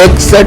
61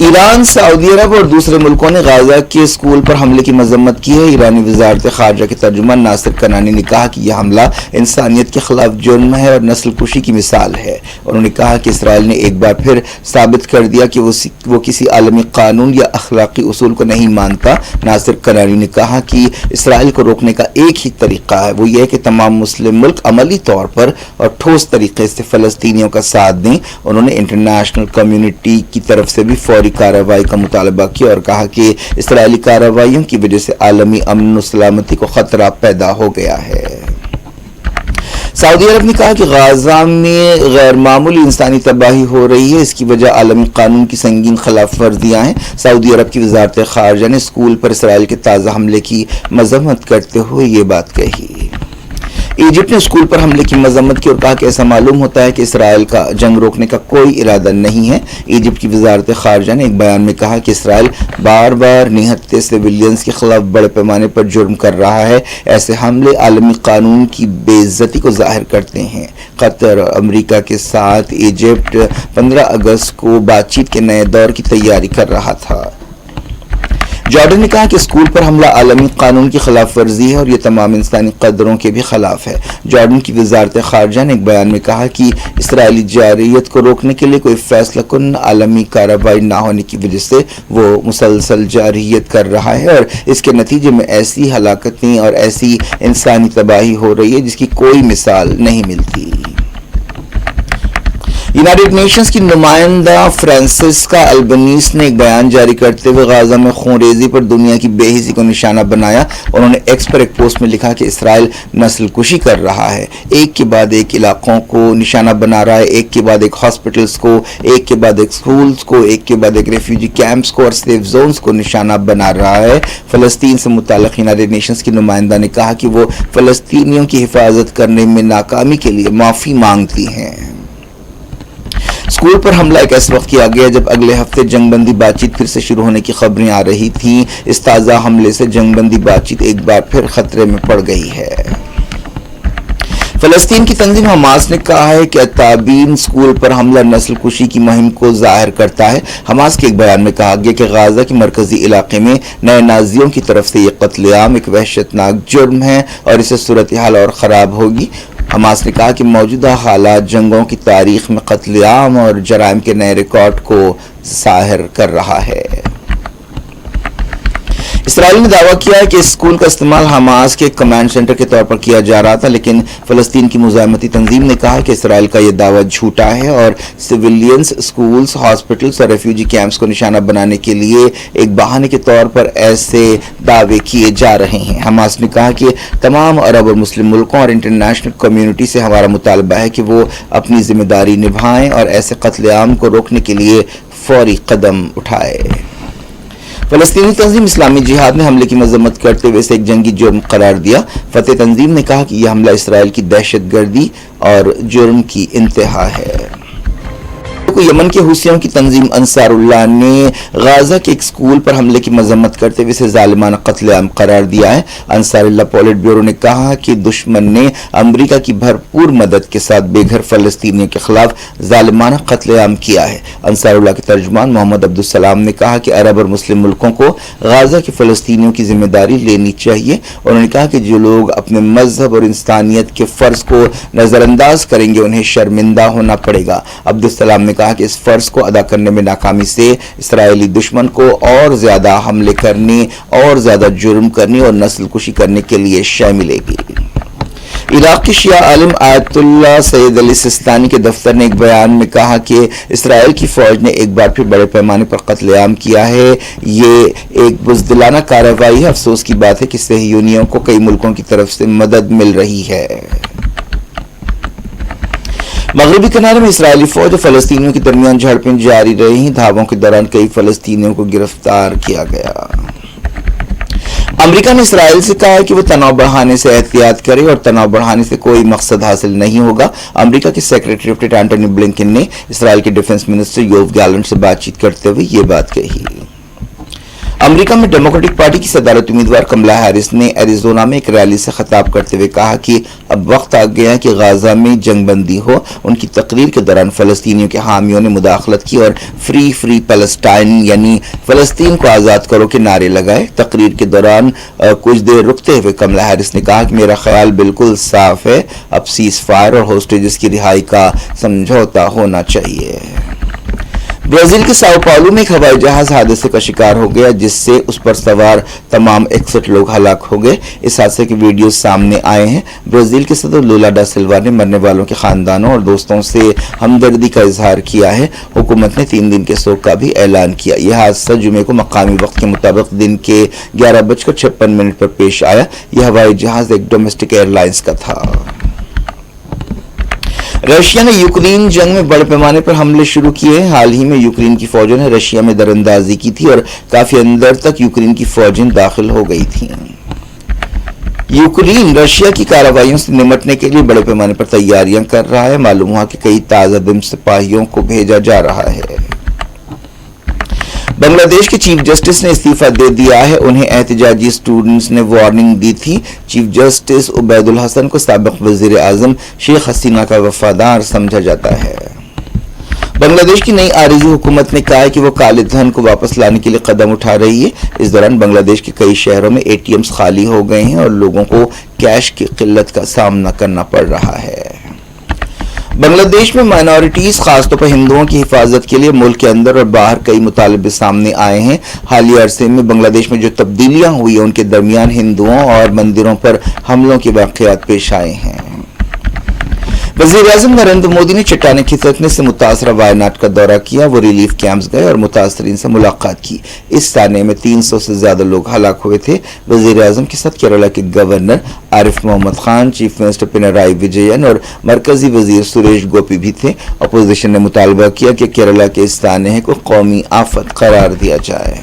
ایران، سعودی عرب اور دوسرے ملکوں نے غزہ کے اسکول پر حملے کی مذمت کی ہے۔ ایرانی وزارت خارجہ کے ترجمان ناصر کنانی نے کہا کہ یہ حملہ انسانیت کے خلاف جرم ہے اور نسل کشی کی مثال ہے۔ انہوں نے کہا کہ اسرائیل نے ایک بار پھر ثابت کر دیا کہ وہ کسی عالمی قانون یا اخلاقی اصول کو نہیں مانتا۔ ناصر کنانی نے کہا کہ اسرائیل کو روکنے کا ایک ہی طریقہ ہے، وہ یہ ہے کہ تمام مسلم ملک عملی طور پر اور ٹھوس طریقے سے فلسطینیوں کا ساتھ دیں۔ انہوں نے انٹرنیشنل کمیونٹی کی طرف سے بھی فوری کارروائی کا مطالبہ کیا اور کہا کہ اسرائیلی کارروائیوں کی وجہ سے عالمی امن و سلامتی کو خطرہ پیدا ہو گیا ہے۔ سعودی عرب نے کہا کہ غزہ میں غیر معمولی انسانی تباہی ہو رہی ہے، اس کی وجہ عالمی قانون کی سنگین خلاف ورزیاں ہیں۔ سعودی عرب کی وزارت خارجہ نے اسکول پر اسرائیل کے تازہ حملے کی مذمت کرتے ہوئے یہ بات کہی۔ ایجپٹ نے اسکول پر حملے کی مذمت کی اور کہا کہ ایسا معلوم ہوتا ہے کہ اسرائیل کا جنگ روکنے کا کوئی ارادہ نہیں ہے۔ ایجپٹ کی وزارت خارجہ نے ایک بیان میں کہا کہ اسرائیل بار بار نہتے سویلینز کے خلاف بڑے پیمانے پر جرم کر رہا ہے۔ ایسے حملے عالمی قانون کی بے عزتی کو ظاہر کرتے ہیں۔ قطر اور امریکہ کے ساتھ ایجپٹ 15 اگست کو بات چیت کے نئے دور کی تیاری کر رہا تھا۔ جارڈن نے کہا کہ اسکول پر حملہ عالمی قانون کی خلاف ورزی ہے اور یہ تمام انسانی قدروں کے بھی خلاف ہے۔ جارڈن کی وزارت خارجہ نے ایک بیان میں کہا کہ اسرائیلی جارحیت کو روکنے کے لیے کوئی فیصلہ کن عالمی کارروائی نہ ہونے کی وجہ سے وہ مسلسل جارحیت کر رہا ہے اور اس کے نتیجے میں ایسی ہلاکتیں اور ایسی انسانی تباہی ہو رہی ہے جس کی کوئی مثال نہیں ملتی۔ یونائیٹڈ نیشنز کی نمائندہ فرانسسکا البنیز نے ایک بیان جاری کرتے ہوئے غزہ میں خون ریزی پر دنیا کی بے حسی کو نشانہ بنایا۔ انہوں نے ایکس پر ایک پوسٹ میں لکھا کہ اسرائیل نسل کشی کر رہا ہے، ایک کے بعد ایک علاقوں کو نشانہ بنا رہا ہے، ایک کے بعد ایک ہاسپٹلز کو، ایک کے بعد ایک سکولز کو، ایک کے بعد ایک ریفیوجی کیمپس کو اور سیف زونز کو نشانہ بنا رہا ہے۔ فلسطین سے متعلق یونائیٹڈ نیشنز کی نمائندہ نے کہا کہ وہ فلسطینیوں کی حفاظت کرنے میں ناکامی کے لیے معافی مانگتی ہیں۔ اسکول پر حملہ ایک ایسے وقت کیا گیا جب اگلے ہفتے جنگ بندی بات چیت پھر سے شروع ہونے کی خبریں آ رہی تھیں۔ اس تازہ حملے سے جنگ بندی بات چیت ایک بار پھر خطرے میں پڑ گئی ہے۔ فلسطین کی تنظیم حماس نے کہا ہے کہ اتابین اسکول پر حملہ نسل کشی کی مہم کو ظاہر کرتا ہے۔ حماس کے ایک بیان میں کہا گیا کہ غزہ کے مرکزی علاقے میں نئے نازیوں کی طرف سے یہ قتل عام ایک وحشتناک جرم ہے اور اسے صورتحال اور خراب ہوگی۔ حماس نے کہا کہ موجودہ حالات جنگوں کی تاریخ میں قتل عام اور جرائم کے نئے ریکارڈ کو ظاہر کر رہا ہے۔ اسرائیل نے دعویٰ کیا ہے کہ اس اسکول کا استعمال حماس کے کمانڈ سینٹر کے طور پر کیا جا رہا تھا، لیکن فلسطین کی مزاحمتی تنظیم نے کہا کہ اسرائیل کا یہ دعویٰ جھوٹا ہے اور سویلینز اسکولز، ہاسپٹلز اور ریفیوجی کیمپس کو نشانہ بنانے کے لیے ایک بہانے کے طور پر ایسے دعوے کیے جا رہے ہیں۔ حماس نے کہا کہ تمام عرب اور مسلم ملکوں اور انٹرنیشنل کمیونٹی سے ہمارا مطالبہ ہے کہ وہ اپنی ذمہ داری نبھائیں اور ایسے قتل عام کو روکنے کے لیے فوری قدم اٹھائیں۔ فلسطینی تنظیم اسلامی جہاد نے حملے کی مذمت کرتے ہوئے اسے ایک جنگی جرم قرار دیا۔ فتح تنظیم نے کہا کہ یہ حملہ اسرائیل کی دہشت گردی اور جرم کی انتہا ہے۔ یمن کے حوثیوں کی تنظیم انصار اللہ نے غزہ کے ایک اسکول پر حملے کی مذمت کرتے ہوئے اسے ظالمانہ قتل عام قرار دیا ہے۔ انصار اللہ پولیٹ بیورو نے کہا کہ دشمن نے امریکہ کی بھرپور مدد کے ساتھ بے گھر فلسطینیوں کے خلاف ظالمانہ قتل عام کیا ہے۔ انصار اللہ کے ترجمان محمد عبدالسلام نے کہا کہ عرب اور مسلم ملکوں کو غزہ کے فلسطینیوں کی ذمہ داری لینی چاہیے۔ انہوں نے کہا کہ جو لوگ اپنے مذہب اور انسانیت کے فرض کو نظر انداز کریں گے انہیں شرمندہ ہونا پڑے گا۔ عبدالسلام نے کہا کہ اس فرض کو ادا کرنے میں ناکامی سے اسرائیلی دشمن کو اور زیادہ حملے کرنے، اور زیادہ جرم کرنے اور نسل کشی کرنے کے لیے شے ملے گی۔ عراق کے شیعہ عالم آیت اللہ سید علی سستانی کے دفتر نے ایک بیان میں کہا کہ اسرائیل کی فوج نے ایک بار پھر بڑے پیمانے پر قتل عام کیا ہے۔ یہ ایک بزدلانہ کارروائی ہے۔ افسوس کی بات ہے کہ صہیونیوں کو کئی ملکوں کی طرف سے مدد مل رہی ہے۔ مغربی کنارے میں اسرائیلی فوج اور فلسطینیوں کے درمیان جھڑپیں جاری رہی۔ دھاووں کے دوران کئی فلسطینیوں کو گرفتار کیا گیا۔ امریکہ نے اسرائیل سے کہا ہے کہ وہ تناؤ بڑھانے سے احتیاط کرے اور تناؤ بڑھانے سے کوئی مقصد حاصل نہیں ہوگا۔ امریکہ کے secretary of state Antony Blinken نے اسرائیل کے ڈیفنس منسٹر یوو گیلنٹ سے بات چیت کرتے ہوئے یہ بات کہی۔ امریکہ میں ڈیموکریٹک پارٹی کی صدارت امیدوار کملا ہیرس نے ایریزونا میں ایک ریلی سے خطاب کرتے ہوئے کہا کہ اب وقت آ گیا ہے کہ غزہ میں جنگ بندی ہو۔ ان کی تقریر کے دوران فلسطینیوں کے حامیوں نے مداخلت کی اور فری پیلسٹائن یعنی فلسطین کو آزاد کرو کے نعرے لگائے۔ تقریر کے دوران کچھ دیر رکتے ہوئے کملا ہیرس نے کہا کہ میرا خیال بالکل صاف ہے، اب سیز فائر اور ہوسٹیجز کی رہائی کا سمجھوتا ہونا چاہیے۔ برازیل کے ساؤ پاولو میں ایک ہوائی جہاز حادثے کا شکار ہو گیا جس سے اس پر سوار تمام 61 لوگ ہلاک ہو گئے۔ اس حادثے کے ویڈیوز سامنے آئے ہیں۔ برازیل کے صدر لولا ڈا سلوا نے مرنے والوں کے خاندانوں اور دوستوں سے ہمدردی کا اظہار کیا ہے۔ حکومت نے 3 دن کے سوگ کا بھی اعلان کیا۔ یہ حادثہ جمعے کو مقامی وقت کے مطابق دن کے 11:56 پر پیش آیا۔ یہ ہوائی جہاز ایک ڈومیسٹک ایئر لائنز کا تھا۔ رشیا نے یوکرین جنگ میں بڑے پیمانے پر حملے شروع کیے ہیں۔ حال ہی میں یوکرین کی فوجوں نے رشیا میں دراندازی کی تھی اور کافی اندر تک یوکرین کی فوجیں داخل ہو گئی تھیں۔ یوکرین رشیا کی کارروائیوں سے نمٹنے کے لیے بڑے پیمانے پر تیاریاں کر رہا ہے۔ معلوم ہوا کہ کئی تازہ دم سپاہیوں کو بھیجا جا رہا ہے۔ بنگلہ دیش کے چیف جسٹس نے استعفیٰ دے دیا ہے۔ انہیں احتجاجی اسٹوڈنٹس نے وارننگ دی تھی۔ چیف جسٹس عبید الحسن کو سابق وزیر اعظم شیخ حسینہ کا وفادار سمجھا جاتا ہے۔ بنگلہ دیش کی نئی عارضی حکومت نے کہا ہے کہ وہ کالے دھن کو واپس لانے کے لیے قدم اٹھا رہی ہے۔ اس دوران بنگلہ دیش کے کئی شہروں میں ATMs خالی ہو گئے ہیں اور لوگوں کو کیش کی قلت کا سامنا کرنا پڑ رہا ہے۔ بنگلہ دیش میں مائنورٹیز خاص طور پر ہندوؤں کی حفاظت کے لیے ملک کے اندر اور باہر کئی مطالبے سامنے آئے ہیں۔ حالیہ عرصے میں بنگلہ دیش میں جو تبدیلیاں ہوئی ہیں ان کے درمیان ہندوؤں اور مندروں پر حملوں کے واقعات پیش آئے ہیں۔ وزیر اعظم نریندر مودی نے چٹانیں کھسکنے سے متاثرہ وائناڈ کا دورہ کیا۔ وہ ریلیف کیمپس گئے اور متاثرین سے ملاقات کی۔ اس سانحے میں 300 سے زیادہ لوگ ہلاک ہوئے تھے۔ وزیر اعظم کے ساتھ کیرالہ کے گورنر عارف محمد خان، چیف منسٹر پنرائی وجین اور مرکزی وزیر سریش گوپی بھی تھے۔ اپوزیشن نے مطالبہ کیا کہ کیرالہ کے اس سانحے کو قومی آفت قرار دیا جائے۔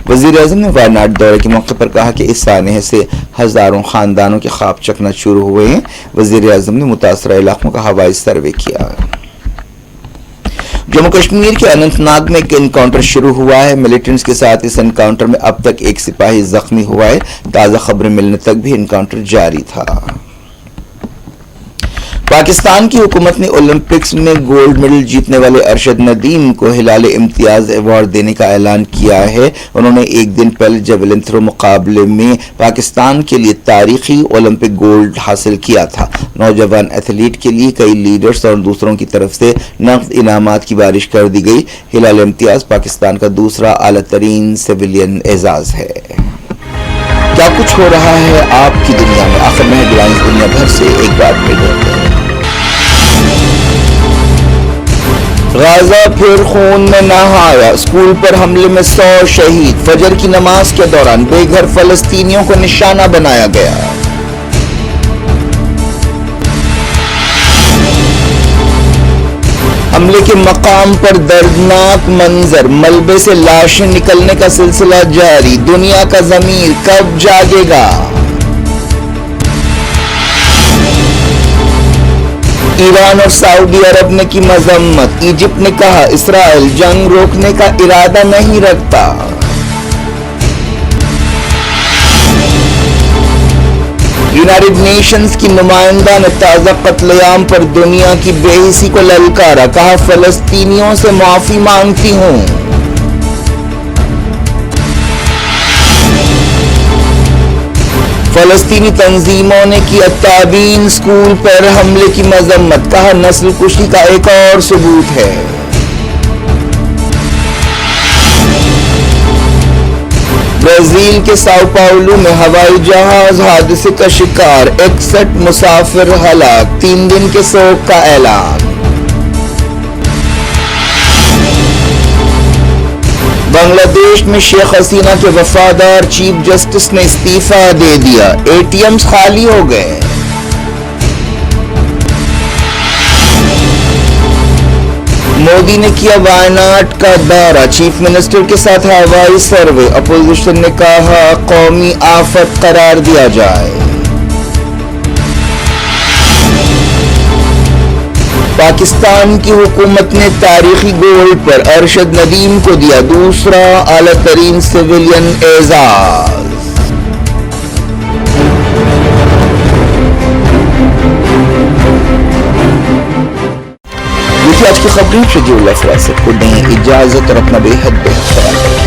وزیر اعظم نے وائناڈ دورے کے موقع پر کہا کہ اس سانحے سے ہزاروں خاندانوں کے خواب چکنا شروع ہوئے ہیں۔ وزیر اعظم نے متاثرہ علاقوں کا ہوائی سروے کیا۔ جموں کشمیر کے اننت ناگ میں ایک انکاؤنٹر شروع ہوا ہے۔ ملیٹنٹس کے ساتھ اس انکاؤنٹر میں اب تک ایک سپاہی زخمی ہوا ہے۔ تازہ خبریں ملنے تک بھی انکاؤنٹر جاری تھا۔ پاکستان کی حکومت نے اولمپکس میں گولڈ میڈل جیتنے والے ارشد ندیم کو ہلال امتیاز ایوارڈ دینے کا اعلان کیا ہے۔ انہوں نے ایک دن پہلے جیولن تھرو مقابلے میں پاکستان کے لیے تاریخی اولمپک گولڈ حاصل کیا تھا۔ نوجوان ایتھلیٹ کے لیے کئی لیڈرز اور دوسروں کی طرف سے نقد انعامات کی بارش کر دی گئی۔ ہلال امتیاز پاکستان کا دوسرا اعلیٰ ترین سویلین اعزاز ہے۔ کیا کچھ ہو رہا ہے آپ کی دنیا میں؟ آخر میں ہیڈلائنز دنیا بھر سے ایک بار پھر ہوتے ہیں۔ غزہ پھر خون میں نہایا، اسکول پر حملے میں 100 شہید۔ فجر کی نماز کے دوران بے گھر فلسطینیوں کو نشانہ بنایا گیا۔ حملے کے مقام پر دردناک منظر، ملبے سے لاشیں نکلنے کا سلسلہ جاری۔ دنیا کا ضمیر کب جاگے گا؟ ایران اور سعودی عرب نے کی مذمت۔ ایجپٹ نے کہا اسرائیل جنگ روکنے کا ارادہ نہیں رکھتا۔ یونائیٹڈ نیشنز کی نمائندہ نے تازہ قتل عام پر دنیا کی بے حسی کو للکارا، کہا فلسطینیوں سے معافی مانگتی ہوں۔ فلسطینی تنظیموں نے کی التابین اسکول پر حملے کی مذمت، کہا نسل کشی کا ایک اور ثبوت ہے۔ برازیل کے ساؤ پاولو میں ہوائی جہاز حادثے کا شکار، 61 مسافر ہلاک، 3 دن کے سوگ کا اعلان۔ بنگلہ دیش میں شیخ حسینہ کے وفادار چیف جسٹس نے استعفیٰ دے دیا، ATMs خالی ہو گئے۔ مودی نے کیا وائناڈ کا دورہ، چیف منسٹر کے ساتھ ہوائی سروے۔ اپوزیشن نے کہا قومی آفت قرار دیا جائے۔ پاکستان کی حکومت نے تاریخی گولڈ پر ارشد ندیم کو دیا دوسرا اعلیٰ ترین سویلین اعزاز۔ یہ تھی آج کی خبریں۔ شجیع اللہ فراست کو دیں اجازت اور اپنا بے حد خیال رکھیں۔